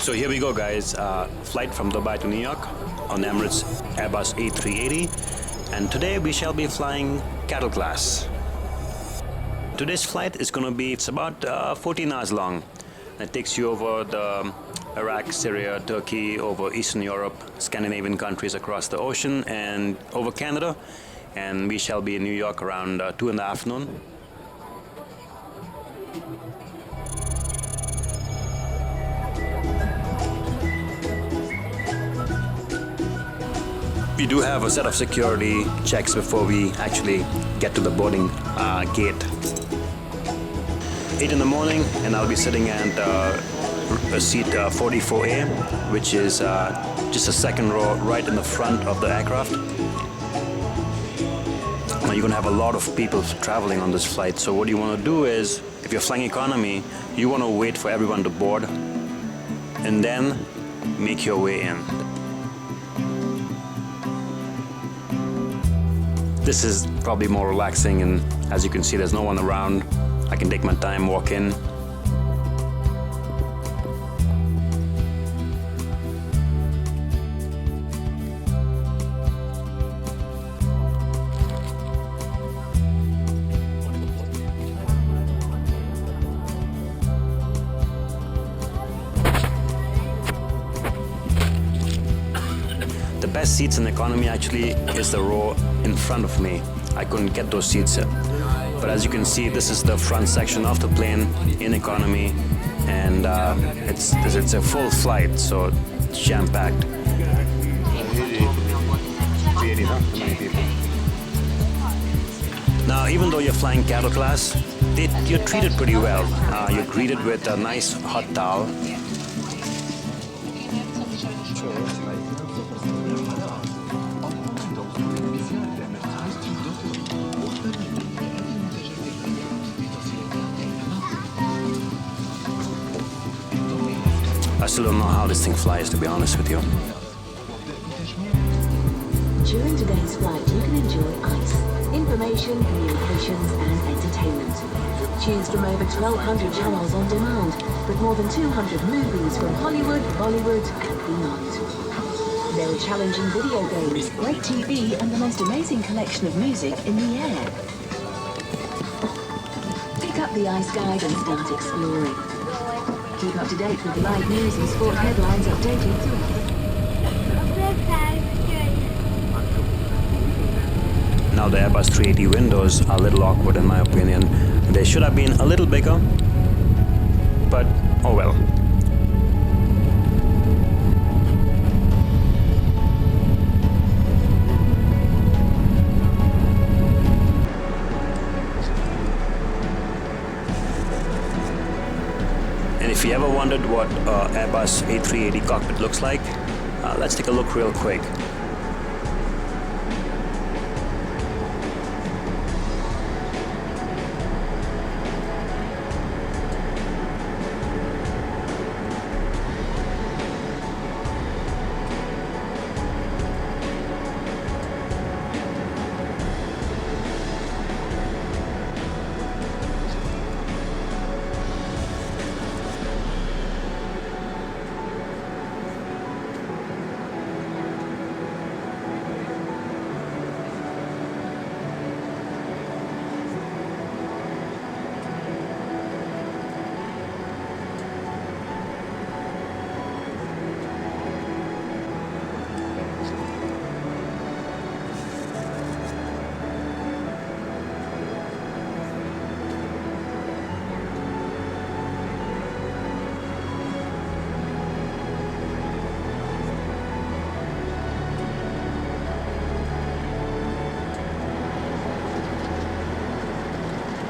So here we go, guys. Flight from Dubai to New York on Emirates Airbus A380, and today we shall be flying cattle class. Today's flight is going to be, it's about 14 hours long. It takes you over the Iraq, Syria, Turkey, over Eastern Europe, Scandinavian countries across the ocean, and over Canada. And we shall be in New York around 2 in the afternoon. We do have a set of security checks before we actually get to the boarding gate. 8 in the morning, and I'll be sitting at seat 44A, which is just a second row right in the front of the aircraft. Now you're going to have a lot of people traveling on this flight, so what you want to do is, if you're flying economy, you want to wait for everyone to board and then make your way in. This is probably more relaxing, and as you can see, there's no one around. I can take my time, walk in. The best seats in economy actually is the row in front of me. I couldn't get those seats, but as you can see, this is the front section of the plane in economy, and it's a full flight, so it's jam-packed. Now, even though you're flying cattle class, you're treated pretty well. You're greeted with a nice hot towel. I still don't know how this thing flies, to be honest with you. During today's flight, you can enjoy ICE, information, communications, and entertainment. Choose from over 1,200 channels on demand, with more than 200 movies from Hollywood, Bollywood, and beyond. There are challenging video games, great TV, and the most amazing collection of music in the air. Pick up the ICE guide and start exploring. Keep up to date with live news and sport headlines updated throughout. Now the Airbus A380 windows are a little awkward in my opinion. They should have been a little bigger, but oh well. And if you ever wondered what Airbus A380 cockpit looks like, let's take a look real quick.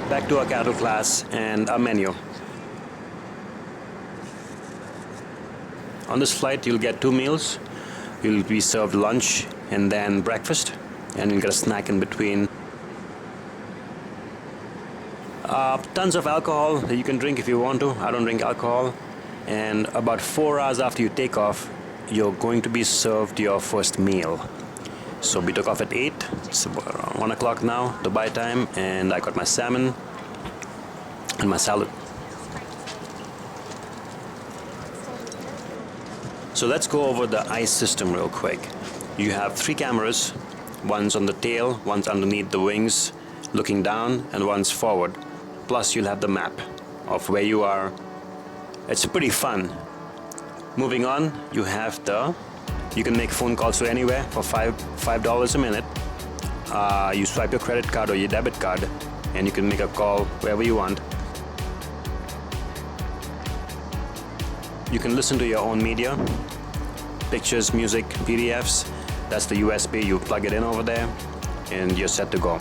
Back to our cattle class and our menu. On this flight, you'll get 2 meals. You'll be served lunch and then breakfast, and you'll get a snack in between. Tons of alcohol that you can drink if you want to. I don't drink alcohol. And about 4 hours after you take off, you're going to be served your first meal. So we took off at 8, it's around 1 o'clock now, Dubai time, and I got my salmon and my salad. So let's go over the ICE system real quick. You have 3 cameras, one's on the tail, one's underneath the wings looking down, and one's forward. Plus you'll have the map of where you are. It's pretty fun. Moving on, you can make phone calls to anywhere for $5 a minute. You swipe your credit card or your debit card and you can make a call wherever you want. You can listen to your own media, pictures, music, PDFs. That's the USB. You plug it in over there and you're set to go.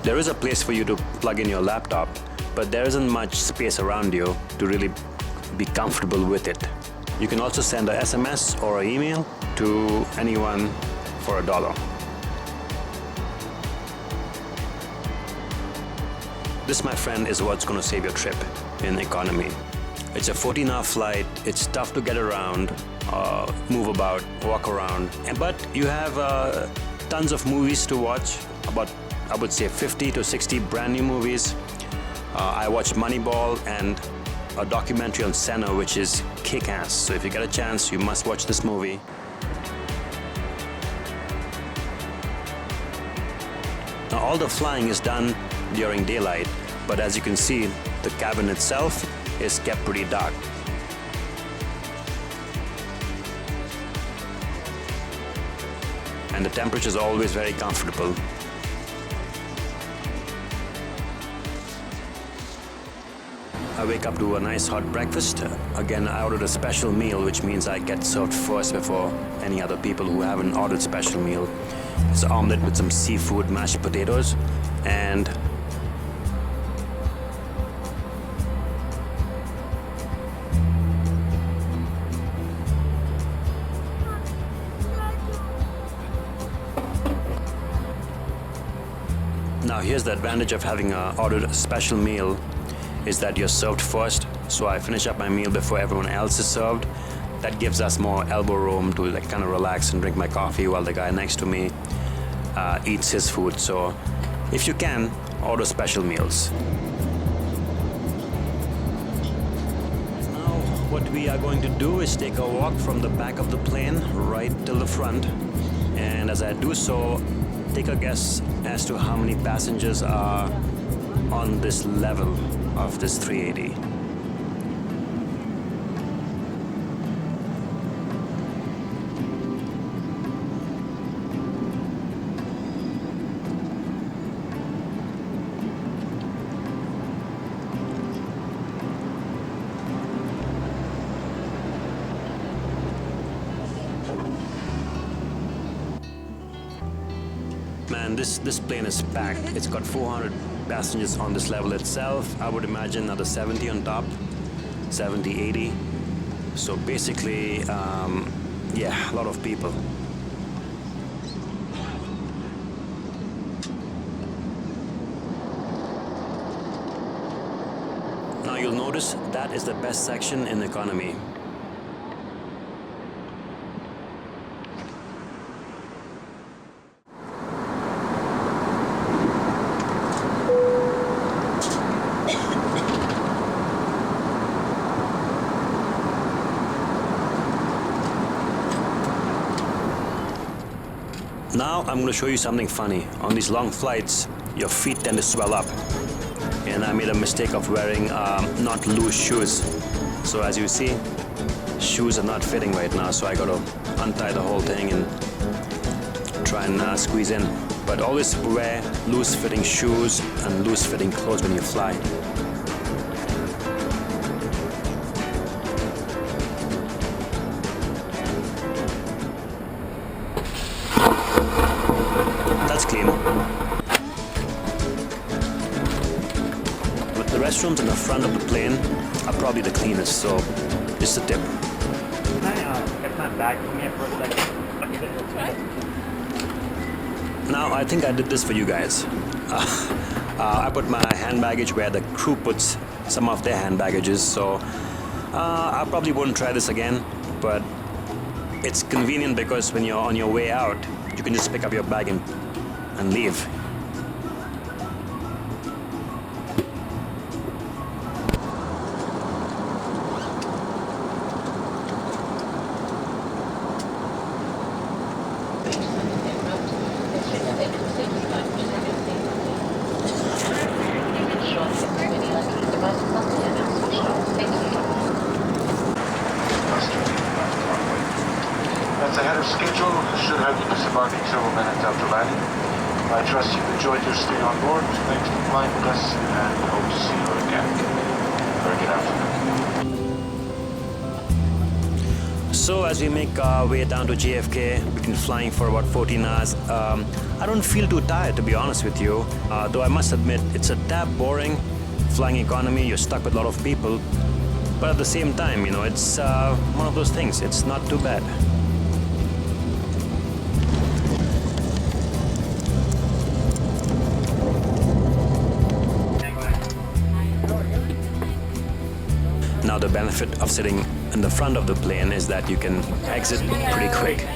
There is a place for you to plug in your laptop, but there isn't much space around you to really be comfortable with it. You can also send a SMS or an email to anyone for $1. This, my friend, is what's going to save your trip in economy. It's a 14-hour flight. It's tough to get around, move about, walk around. But you have tons of movies to watch, about, I would say, 50 to 60 brand new movies. I watched Moneyball and a documentary on Senna, which is kick-ass. So if you get a chance, you must watch this movie. Now, all the flying is done during daylight, but as you can see, the cabin itself is kept pretty dark. And the temperature is always very comfortable. I wake up to a nice hot breakfast. Again, I ordered a special meal, which means I get served first before any other people who haven't ordered special meal. It's an omelette with some seafood, mashed potatoes, and now here's the advantage of having ordered a special meal, is that you're served first. So I finish up my meal before everyone else is served. That gives us more elbow room to kind of relax and drink my coffee while the guy next to me eats his food. So if you can, order special meals. Now what we are going to do is take a walk from the back of the plane right till the front. And as I do so, take a guess as to how many passengers are on this level of this 380. Man, this plane is packed. It's got 400 passengers on this level itself. I would imagine another 70 on top, 70, 80. So basically, yeah, a lot of people. Now you'll notice that is the best section in economy. Now I'm going to show you something funny. On these long flights, your feet tend to swell up. And I made a mistake of wearing not loose shoes. So as you see, shoes are not fitting right now, so I got to untie the whole thing and try and squeeze in. But always wear loose-fitting shoes and loose-fitting clothes when you fly. Clean. But the restrooms in the front of the plane are probably the cleanest, so just a tip. Can I get my bag from here for a second? Now I think I did this for you guys. I put my hand baggage where the crew puts some of their hand baggages, so I probably wouldn't try this again, but it's convenient because when you're on your way out, you can just pick up your bag and leave. departing several minutes after landing. I trust you've enjoyed your stay on board. Thanks for flying with us and hope to see you again. Very good afternoon. So as we make our way down to JFK, we've been flying for about 14 hours. I don't feel too tired, to be honest with you, though I must admit it's a tad boring. Flying economy, you're stuck with a lot of people, but at the same time, you know, it's one of those things. It's not too bad. Now the benefit of sitting in the front of the plane is that you can exit pretty quick.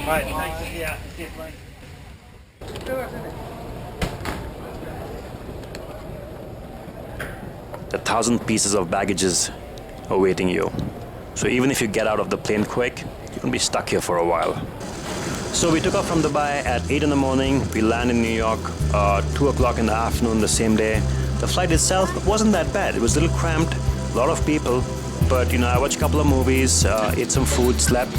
Right, yeah. The 1,000 pieces of baggages awaiting you. So even if you get out of the plane quick, you can be stuck here for a while. So we took off from Dubai at 8 in the morning. We land in New York 2 o'clock in the afternoon the same day. The flight itself wasn't that bad. It was a little cramped, a lot of people. But you know, I watched a couple of movies, ate some food, slept.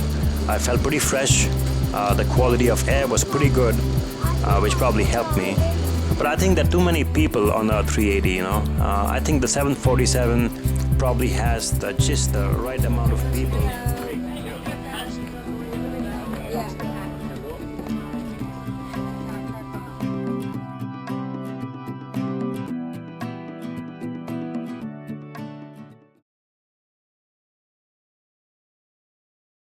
I felt pretty fresh. The quality of air was pretty good, which probably helped me. But I think there are too many people on the 380, you know. I think the 747 probably has just the right amount of people.